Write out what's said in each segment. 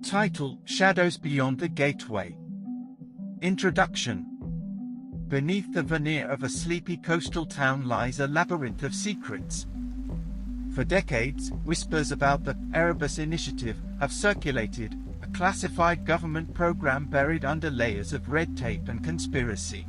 Title: Shadows Beyond the Gateway. Introduction. Beneath the veneer of a sleepy coastal town lies a labyrinth of secrets. For decades, whispers about the Erebus Initiative have circulated, a classified government program buried under layers of red tape and conspiracy.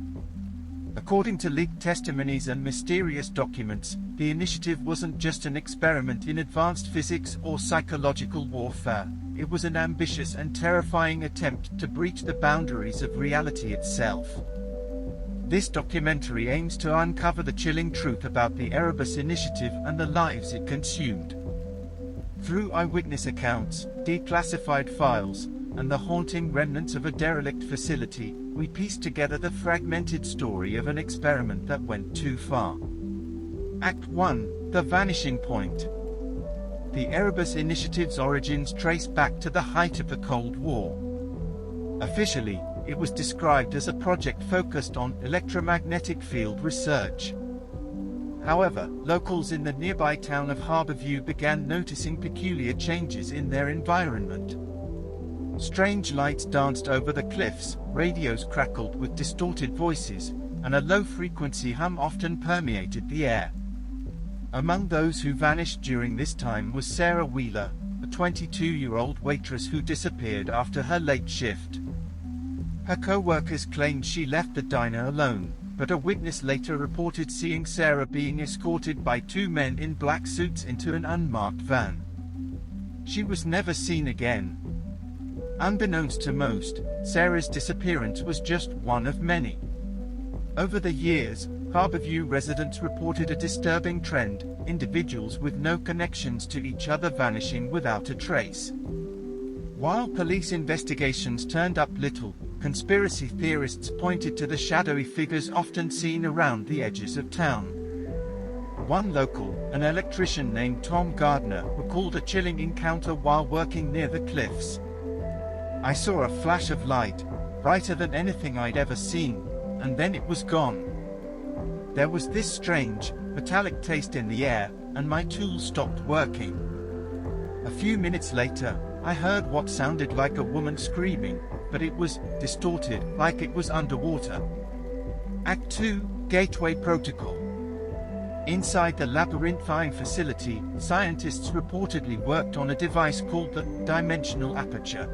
According to leaked testimonies and mysterious documents, the initiative wasn't just an experiment in advanced physics or psychological warfare. It was an ambitious and terrifying attempt to breach the boundaries of reality itself. This documentary aims to uncover the chilling truth about the Erebus Initiative and the lives it consumed. Through eyewitness accounts, declassified files, and the haunting remnants of a derelict facility, we piece together the fragmented story of an experiment that went too far. Act 1: The Vanishing Point. The Erebus Initiative's origins trace back to the height of the Cold War. Officially, it was described as a project focused on electromagnetic field research. However, locals in the nearby town of Harborview began noticing peculiar changes in their environment. Strange lights danced over the cliffs, radios crackled with distorted voices, and a low-frequency hum often permeated the air. Among those who vanished during this time was Sarah Wheeler, a 22-year-old waitress who disappeared after her late shift. Her co-workers claimed she left the diner alone, but a witness later reported seeing Sarah being escorted by two men in black suits into an unmarked van. She was never seen again. Unbeknownst to most, Sarah's disappearance was just one of many. Over the years, Harborview residents reported a disturbing trend: individuals with no connections to each other vanishing without a trace. While police investigations turned up little, conspiracy theorists pointed to the shadowy figures often seen around the edges of town. One local, an electrician named Tom Gardner, recalled a chilling encounter while working near the cliffs. "I saw a flash of light, brighter than anything I'd ever seen, and then it was gone. There was this strange, metallic taste in the air, and my tools stopped working. A few minutes later, I heard what sounded like a woman screaming, but it was distorted, like it was underwater." Act 2: Gateway Protocol. Inside the labyrinthine facility, scientists reportedly worked on a device called the dimensional aperture.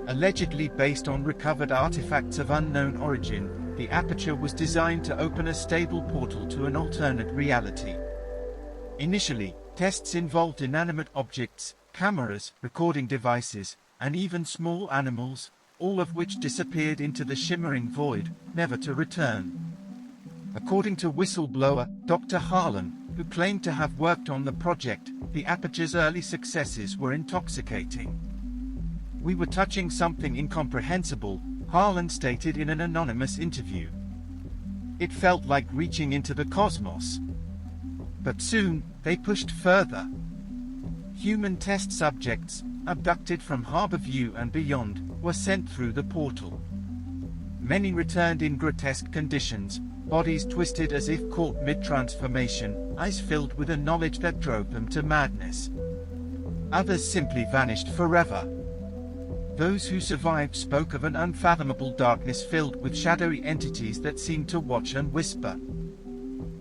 Allegedly based on recovered artifacts of unknown origin, the aperture was designed to open a stable portal to an alternate reality. Initially, tests involved inanimate objects, cameras, recording devices, and even small animals, all of which disappeared into the shimmering void, never to return. According to whistleblower Dr. Harlan, who claimed to have worked on the project, the aperture's early successes were intoxicating. "We were touching something incomprehensible," Harlan stated in an anonymous interview. "It felt like reaching into the cosmos." But soon, they pushed further. Human test subjects, abducted from Harborview and beyond, were sent through the portal. Many returned in grotesque conditions, bodies twisted as if caught mid-transformation, eyes filled with a knowledge that drove them to madness. Others simply vanished forever. Those who survived spoke of an unfathomable darkness filled with shadowy entities that seemed to watch and whisper.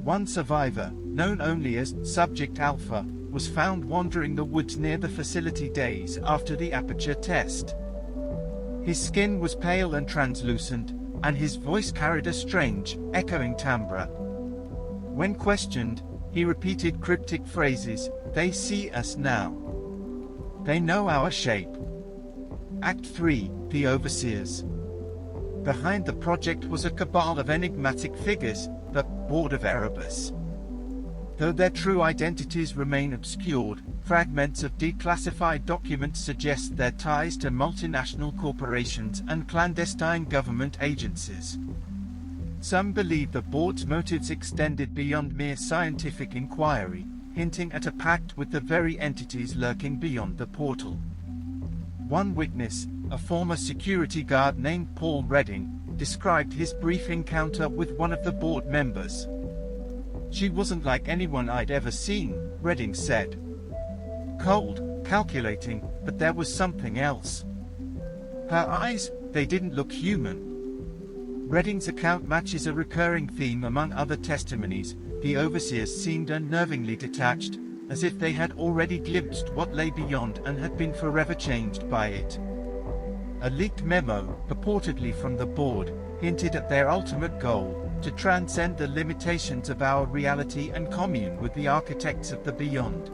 One survivor, known only as Subject Alpha, was found wandering the woods near the facility days after the aperture test. His skin was pale and translucent, and his voice carried a strange, echoing timbre. When questioned, he repeated cryptic phrases: "They see us now. They know our shape." Act 3: The Overseers. Behind the project was a cabal of enigmatic figures, the Board of Erebus. Though their true identities remain obscured, fragments of declassified documents suggest their ties to multinational corporations and clandestine government agencies. Some believe the board's motives extended beyond mere scientific inquiry, hinting at a pact with the very entities lurking beyond the portal. One witness, a former security guard named Paul Redding, described his brief encounter with one of the board members. "She wasn't like anyone I'd ever seen," Redding said. "Cold, calculating, but there was something else. Her eyes, they didn't look human. Redding's account matches a recurring theme among other testimonies. The overseers seemed unnervingly detached, as if they had already glimpsed what lay beyond and had been forever changed by it. A leaked memo, purportedly from the board, hinted at their ultimate goal, to transcend the limitations of our reality and commune with the architects of the beyond.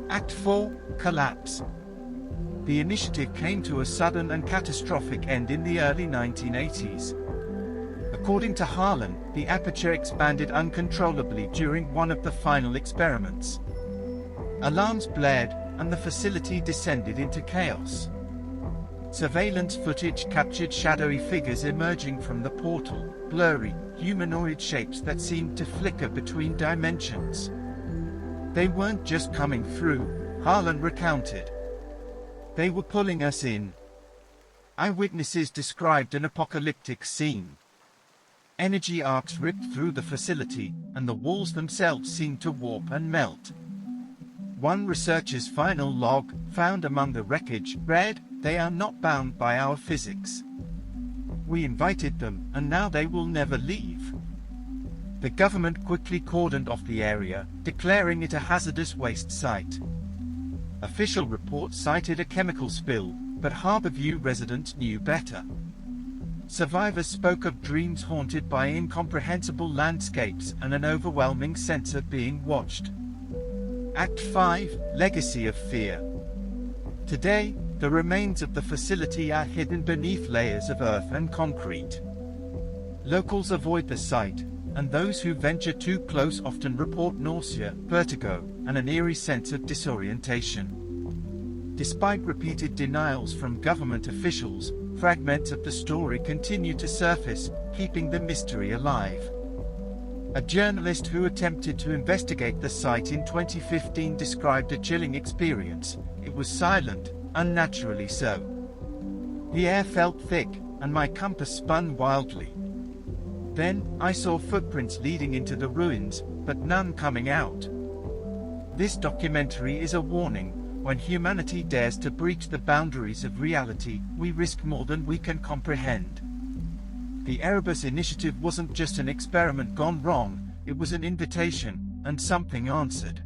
Act 4, Collapse. The initiative came to a sudden and catastrophic end in the early 1980s. According to Harlan, the aperture expanded uncontrollably during one of the final experiments. Alarms blared, and the facility descended into chaos. Surveillance footage captured shadowy figures emerging from the portal, blurry, humanoid shapes that seemed to flicker between dimensions. They weren't just coming through, Harlan recounted. They were pulling us in. Eyewitnesses described an apocalyptic scene. Energy arcs ripped through the facility, and the walls themselves seemed to warp and melt. One researcher's final log, found among the wreckage, read, "They are not bound by our physics. We invited them, and now they will never leave." The government quickly cordoned off the area, declaring it a hazardous waste site. Official reports cited a chemical spill, but Harborview residents knew better. Survivors spoke of dreams haunted by incomprehensible landscapes and an overwhelming sense of being watched. Act 5, Legacy of Fear. Today, the remains of the facility are hidden beneath layers of earth and concrete. Locals avoid the site, and those who venture too close often report nausea, vertigo, and an eerie sense of disorientation. Despite repeated denials from government officials, fragments of the story continue to surface, keeping the mystery alive. A journalist who attempted to investigate the site in 2015 described a chilling experience. It was silent, unnaturally so. The air felt thick, and my compass spun wildly. Then, I saw footprints leading into the ruins, but none coming out. This documentary is a warning. When humanity dares to breach the boundaries of reality, we risk more than we can comprehend. The Erebus initiative wasn't just an experiment gone wrong, it was an invitation, and something answered.